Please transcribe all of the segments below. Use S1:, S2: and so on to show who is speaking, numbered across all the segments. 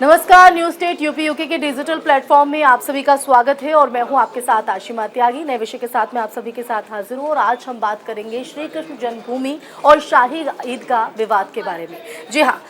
S1: नमस्कार, news state UP UK के digital platform में आप सभी का स्वागत है और मैं हूं आपके साथ आशिमा त्यागी। नए विषय के साथ मैं आप सभी के साथ हाजिर हूं और आज हम बात करेंगे श्री कृष्ण जन्मभूमि और शाही ईदगाह विवाद के बारे में। जी हाँ,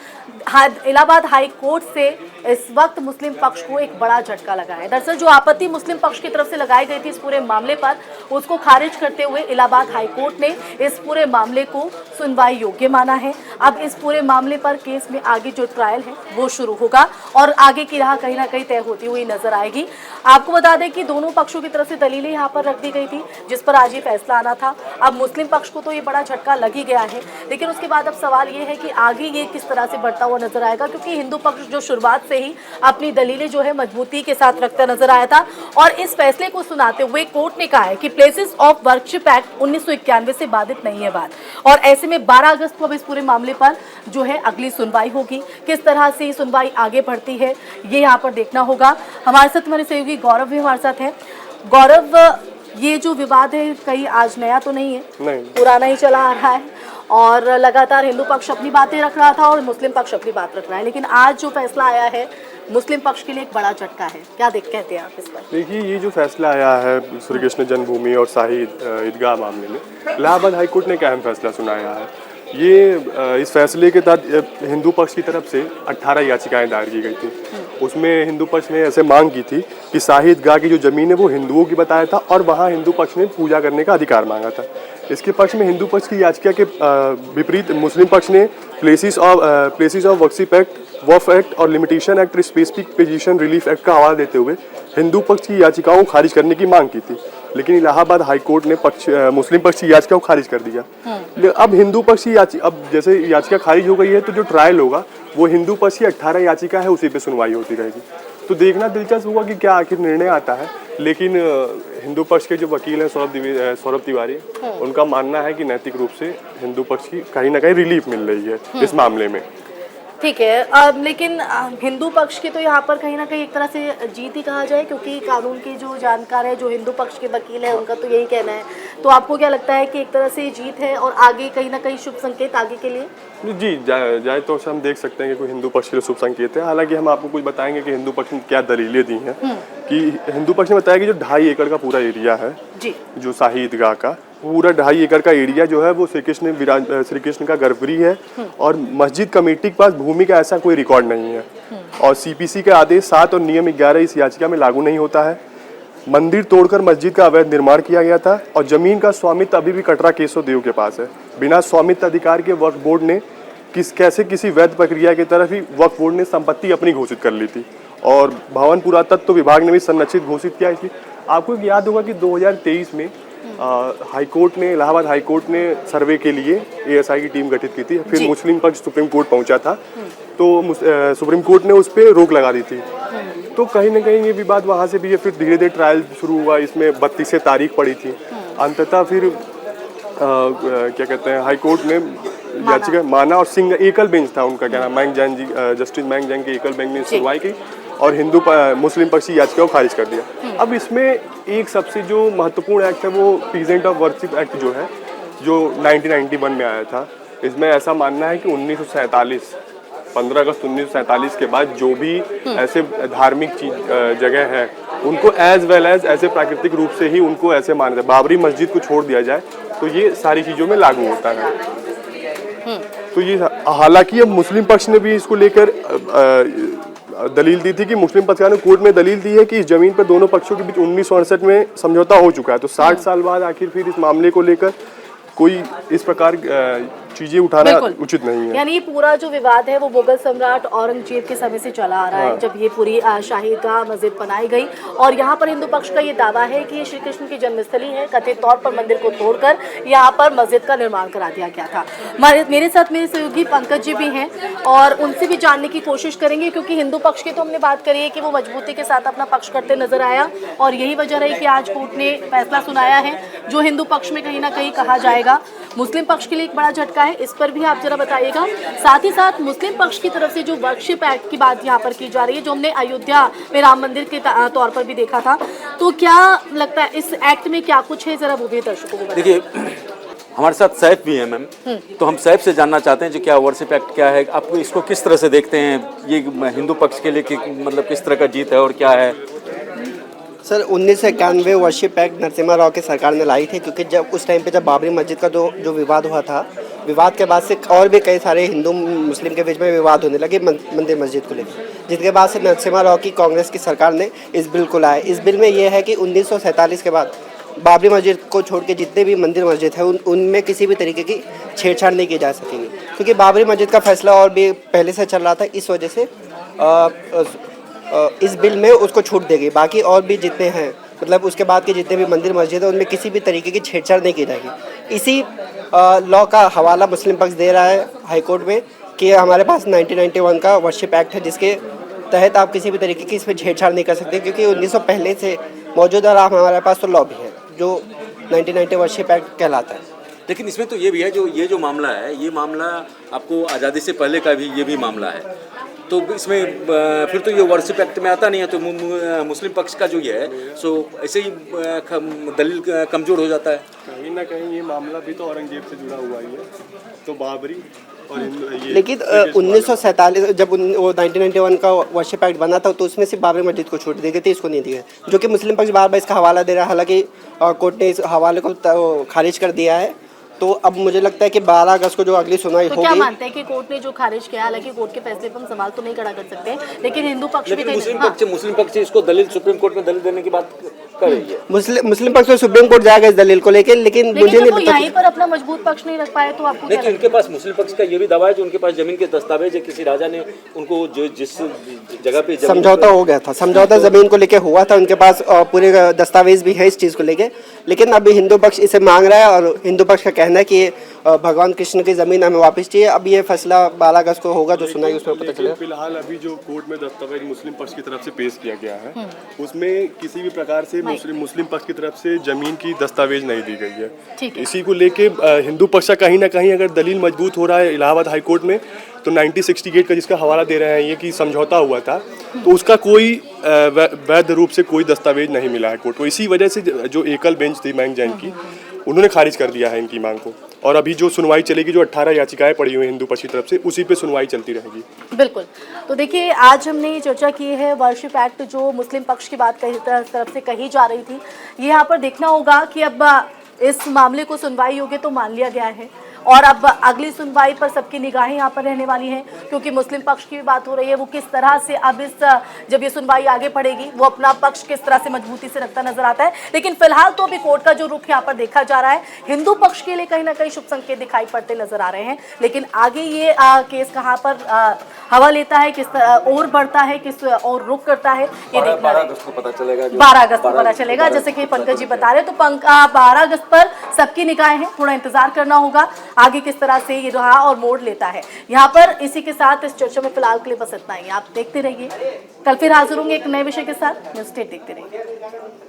S1: इलाहाबाद हाई कोर्ट से इस वक्त मुस्लिम पक्ष को एक बड़ा झटका लगा है। दरअसल जो आपत्ति मुस्लिम पक्ष की तरफ से लगाई गई थी इस पूरे मामले पर, उसको खारिज करते हुए इलाहाबाद हाई कोर्ट ने इस पूरे मामले को सुनवाई योग्य माना है। अब इस पूरे मामले पर केस में आगे जो ट्रायल है वो शुरू होगा और आगे की राह कहीं ना कहीं तय होती हुई नजर आएगी। आपको बता दें कि दोनों पक्षों की तरफ से दलीलें यहाँ पर रख दी गई थी जिस पर आज ये फैसला आना था। अब मुस्लिम पक्ष को तो ये बड़ा झटका लग ही गया है, लेकिन उसके बाद अब सवाल ये है कि आगे ये किस तरह से बढ़ता हुआ नजर आएगा, क्योंकि हिंदू पक्ष जो शुरुआत से ही अपनी दलीलें जो है मजबूती के साथ रखता नजर आया था और इस फैसले को सुनाते हुए कोर्ट ने कहा है कि प्लेसेस ऑफ वर्शिप एक्ट 1991 से बाधित नहीं है बात, और ऐसे में 12 अगस्त को अब इस पूरे मामले पर जो है अगली सुनवाई होगी। किस तरह से सुनवाई आगे बढ़ती है ये यहाँ पर देखना होगा। हमारे साथ हमारे सहयोगी गौरव भी हमारे साथ हैं। गौरव, ये जो विवाद है कहीं आज नया तो नहीं है, नहीं पुराना ही चला आ रहा है और लगातार हिंदू पक्ष अपनी बातें रख रहा था और मुस्लिम पक्ष अपनी बात रख रहा है, लेकिन आज जो फैसला आया है मुस्लिम पक्ष के लिए एक बड़ा झटका है। क्या कहते हैं आप इस पर?
S2: देखिए, ये जो फैसला आया है श्री कृष्ण जन्मभूमि और शाही ईदगाह मामले में, इलाहाबाद हाई कोर्ट ने एक अहम फैसला सुनाया है। ये इस फैसले के तहत हिंदू पक्ष की तरफ से 18 याचिकाएं दायर की गई थी। उसमें हिंदू पक्ष ने ऐसे मांग की थी कि शाही ईदगाह की जो जमीन है वो हिंदुओं की बताया था और वहाँ हिंदू पक्ष ने पूजा करने का अधिकार मांगा था। इसके पक्ष में हिंदू पक्ष की याचिका के विपरीत मुस्लिम पक्ष ने places of worship act, Waqf act और limitation act, specific position relief act का हवाला देते हुए हिंदू पक्ष की याचिकाओं को खारिज करने की मांग की थी, लेकिन इलाहाबाद हाई कोर्ट ने मुस्लिम पक्ष की याचिका को खारिज कर दिया। अब हिंदू पक्ष की अब जैसे याचिका खारिज हो गई है तो जो ट्रायल होगा वो हिंदू पक्ष की 18 याचिका है उसी पे सुनवाई होती रहेगी। तो देखना दिलचस्प होगा कि क्या आखिर निर्णय आता है, लेकिन हिंदू पक्ष के जो वकील हैं सौरभ तिवारी, उनका मानना है कि नैतिक रूप से हिंदू पक्ष की कहीं ना कहीं रिलीफ मिल रही है इस मामले में।
S1: ठीक है, लेकिन हिंदू पक्ष की तो यहाँ पर कहीं ना कहीं एक तरह से जीत ही कहा जाए, क्योंकि कानून के जो जानकार है, जो हिंदू पक्ष के वकील है, उनका तो यही कहना है। तो आपको क्या लगता है कि एक तरह से जीत है और आगे कहीं ना कहीं शुभ संकेत आगे के लिए?
S2: जी, जाए तो हम देख सकते हैं कि कोई हिंदू पक्ष के लिए शुभ संकेत है। हालांकि हम आपको कुछ बताएंगे कि हिंदू पक्ष ने क्या दलीलें दी हैं। कि हिंदू पक्ष ने बताया कि जो 2.5 एकड़ का पूरा एरिया है जी, जो शाही ईदगाह का पूरा 2.5 एकड़ का एरिया जो है वो श्री कृष्ण का गर्भगृह है और मस्जिद कमेटी के पास भूमि का ऐसा कोई रिकॉर्ड नहीं है और सीपीसी के आदेश 7 और नियम 11 इस याचिका में लागू नहीं होता है। मंदिर तोड़कर मस्जिद का अवैध निर्माण किया गया था और जमीन का स्वामित्व अभी भी कटरा केशव देव के पास है। बिना स्वामित्व अधिकार के वक्फ बोर्ड ने कैसे किसी वैध प्रक्रिया की तरफ ही वक्फ बोर्ड ने संपत्ति अपनी घोषित कर ली थी और भवन पुरातत्व विभाग ने भी संरक्षित घोषित किया। इसलिए आपको याद होगा कि 2023 में इलाहाबाद हाई कोर्ट ने सर्वे के लिए एएसआई की टीम गठित की थी। फिर मुस्लिम पक्ष सुप्रीम कोर्ट पहुंचा था तो सुप्रीम कोर्ट ने उस पर रोक लगा दी थी। तो कहीं ना कहीं ये विवाद वहां से भी फिर धीरे धीरे ट्रायल शुरू हुआ। इसमें 32 तारीख पड़ी थी। अंततः फिर क्या कहते हैं, हाई कोर्ट ने याचिका माना और एकल बेंच था उनका, क्या नाम, मैंग जैन जी, जस्टिस मैंग जैन के एकल बेंच ने सुनवाई की और मुस्लिम पक्ष की याचिका को खारिज कर दिया। अब इसमें एक सबसे जो महत्वपूर्ण एक्ट है वो पीजेंट ऑफ वर्शिप एक्ट जो है, जो 1991 में आया था। इसमें ऐसा मानना है कि 15 अगस्त 1947 के बाद जो भी ऐसे धार्मिक जगह है उनको एज वेल एज ऐसे प्राकृतिक रूप से ही उनको ऐसे माना जाए। बाबरी मस्जिद को छोड़ दिया जाए तो ये सारी चीज़ों में लागू होता है। तो ये हालांकि अब मुस्लिम पक्ष ने भी इसको लेकर दलील दी थी कि मुस्लिम पक्षकार ने कोर्ट में दलील दी है कि इस जमीन पर दोनों पक्षों के बीच 1968 में समझौता हो चुका है। तो 60 साल बाद आखिर फिर इस मामले को लेकर कोई इस प्रकार चीजें उठाना उचित नहीं है।
S1: यानी पूरा जो विवाद है वो मुगल सम्राट औरंगजेब के समय से चला आ रहा है, जब ये पूरी शाही ईदगाह मस्जिद बनाई गई और यहाँ पर हिंदू पक्ष का ये दावा है कि ये श्री कृष्ण की जन्मस्थली है। कथित तौर पर मंदिर को तोड़कर यहाँ पर मस्जिद का निर्माण करा दिया गया था। मेरे साथ मेरे सहयोगी पंकज जी भी हैं और उनसे भी जानने की कोशिश करेंगे, क्योंकि हिंदू पक्ष की तो हमने बात करी है कि वो मजबूती के साथ अपना पक्ष करते नजर आया और यही वजह रही कि आज कोर्ट ने फैसला सुनाया है जो हिंदू पक्ष में कहीं ना कहीं कहा जाएगा मुस्लिम पक्ष के लिए एक बड़ा झटका है। इस पर भी आप जरा बताइएगा। साथ ही साथ मुस्लिम पक्ष की तरफ से जो वर्शिप एक्ट की बात यहाँ पर की जा रही है, जो हमने अयोध्या में राम मंदिर के तौर पर भी देखा था, तो क्या लगता है इस एक्ट में क्या कुछ है, जरा वो भी दर्शकों को बताइए।
S3: देखिए, हमारे साथ सैफ भी है मैम, तो हम सैफ से जानना चाहते हैं जो क्या वर्शिप एक्ट क्या है, आप इसको किस तरह से देखते हैं, ये हिंदू पक्ष के लिए मतलब किस तरह का जीत है और क्या है?
S4: Sir 1991 worship act Narasimha Rao की सरकार ने लाई थी, क्योंकि जब उस टाइम पे जब बाबरी मस्जिद का जो विवाद हुआ था, विवाद के बाद से और भी कई सारे हिंदू मुस्लिम के बीच में विवाद होने लगे मंदिर मस्जिद को लेकर, जिसके बाद से नरसिम्हा राव की कांग्रेस की सरकार ने इस बिल को लाया। इस बिल में यह है कि 1947 के बाद बाबरी मस्जिद को छोड़ के जितने भी मंदिर मस्जिद है उनमें किसी भी तरीके की छेड़छाड़ नहीं की जा सकेंगी, क्योंकि बाबरी मस्जिद का फैसला और भी पहले से चल रहा था। इस वजह से इस बिल में उसको छूट देगी। बाकी और भी जितने हैं, मतलब उसके बाद के जितने भी मंदिर मस्जिद है, उनमें किसी भी तरीके की छेड़छाड़ नहीं की जाएगी। इसी लॉ का हवाला मुस्लिम पक्ष दे रहा है हाई कोर्ट में कि हमारे पास 1991 का वर्शिप एक्ट है, जिसके तहत आप किसी भी तरीके की इसमें छेड़छाड़ नहीं कर सकते, क्योंकि 1900 पहले से मौजूद है। हमारे पास तो लॉ भी है जो 1990 वर्शिप एक्ट कहलाता है।
S3: लेकिन इसमें तो ये भी है, जो ये जो मामला है, ये मामला आपको आज़ादी से पहले का भी ये भी मामला है, तो इसमें फिर तो ये वर्शिप एक्ट में आता नहीं है, तो मुस्लिम पक्ष का जो ये है सो ऐसे ही दलील कमज़ोर हो जाता है।
S2: कहीं ना कहीं ये मामला भी तो औरंगजेब से जुड़ा हुआ ही है, तो बाबरी और ये
S4: लेकिन 1947 जब वो 1991 का वर्शिप एक्ट बना था, तो उसमें सिर्फ बाबरी मस्जिद को छूट दी गई थी, इसको नहीं दी गई, जो कि मुस्लिम पक्ष बार बार इसका हवाला दे रहा है। हालांकि कोर्ट ने इस हवाले को खारिज कर दिया है। तो अब मुझे लगता है कि 12 अगस्त को जो अगली सुनवाई
S1: तो
S4: होगी।
S1: क्या मानते हैं कि कोर्ट ने जो खारिज किया, हालांकि कोर्ट के फैसले पर हम सवाल तो नहीं खड़ा कर सकते, लेकिन हिंदू पक्ष भी
S3: मुस्लिम पक्ष इसको दलील सुप्रीम कोर्ट में दलील देने की बात कर रही है।
S4: मुस्लिम पक्ष तो सुप्रीम कोर्ट जाएगा इस दलील को लेकर, लेकिन मुझे नहीं लगता
S1: यहीं पर अपना मजबूत पक्ष नहीं रख पाए तो आपको
S3: नहीं, उनके पास मुस्लिम पक्ष का ये भी दावा है जो उनके पास जमीन के दस्तावेज है, किसी राजा ने उनको जो जिस जगह पे
S4: समझौता हो गया था, समझौता जमीन को लेके हुआ था, उनके पास पूरे दस्तावेज भी है इस चीज़ को लेके। लेकिन अभी हिंदू पक्ष इसे मांग रहा है और हिंदू पक्ष का कहना है कि भगवान कृष्ण की जमीन हमें वापस चाहिए। अब ये फैसला 12 अगस्त को होगा, जो सुनाई उसमें पता चलेगा।
S2: फिलहाल अभी जो कोर्ट में दस्तावेज मुस्लिम पक्ष की तरफ से पेश किया गया है, उसमें किसी भी प्रकार से मुस्लिम पक्ष की तरफ से जमीन की दस्तावेज नहीं दी गई है। इसी को लेके हिंदू पक्ष का कहीं ना कहीं अगर दलील मजबूत हो रहा है इलाहाबाद हाई कोर्ट में, तो 1968 का जिसका हवाला दे रहे हैं ये कि समझौता हुआ था, तो उसका कोई वैध रूप से कोई दस्तावेज नहीं मिला है कोर्ट को। इसी वजह से जो एकल बेंच थी मयंक जैन की, उन्होंने खारिज कर दिया है इनकी मांग को। और अभी जो सुनवाई चलेगी, जो 18 याचिकाएं पड़ी हुई हैं हिंदू पक्ष की तरफ से, उसी पे सुनवाई चलती रहेगी।
S1: बिल्कुल। तो देखिए, आज हमने ये चर्चा की है वर्शिप एक्ट जो मुस्लिम पक्ष की बात तरफ से कही जा रही थी। ये यहाँ पर देखना होगा कि अब इस मामले को सुनवाई होगी तो मान लिया गया है, और अब अगली सुनवाई पर सबकी निगाहें यहाँ पर रहने वाली हैं, क्योंकि मुस्लिम पक्ष की भी बात हो रही है। वो किस तरह से अब जब ये सुनवाई आगे बढ़ेगी, वो अपना पक्ष किस तरह से मजबूती से रखता नजर आता है। लेकिन फिलहाल तो अभी कोर्ट का जो रुख यहाँ पर देखा जा रहा है, हिंदू पक्ष के लिए कहीं ना कहीं शुभ संकेत दिखाई पड़ते नजर आ रहे हैं। लेकिन आगे ये केस कहाँ पर हवा लेता है, किस और बढ़ता है, किस और रुख करता है, ये देखना
S3: 12 अगस्त को पता चलेगा।
S1: 12 अगस्त को पता चलेगा, जैसे कि पंकज जी बता रहे हैं। तो 12 अगस्त पर सबकी निगाहें हैं, थोड़ा इंतजार करना होगा आगे किस तरह से ये रहा और मोड़ लेता है। यहाँ पर इसी के साथ इस चर्चा में फिलहाल के लिए बस इतना ही। आप देखते रहिए, कल फिर हाजिर होंगे एक नए विषय के साथ। न्यूज़ स्टेट देखते रहिए।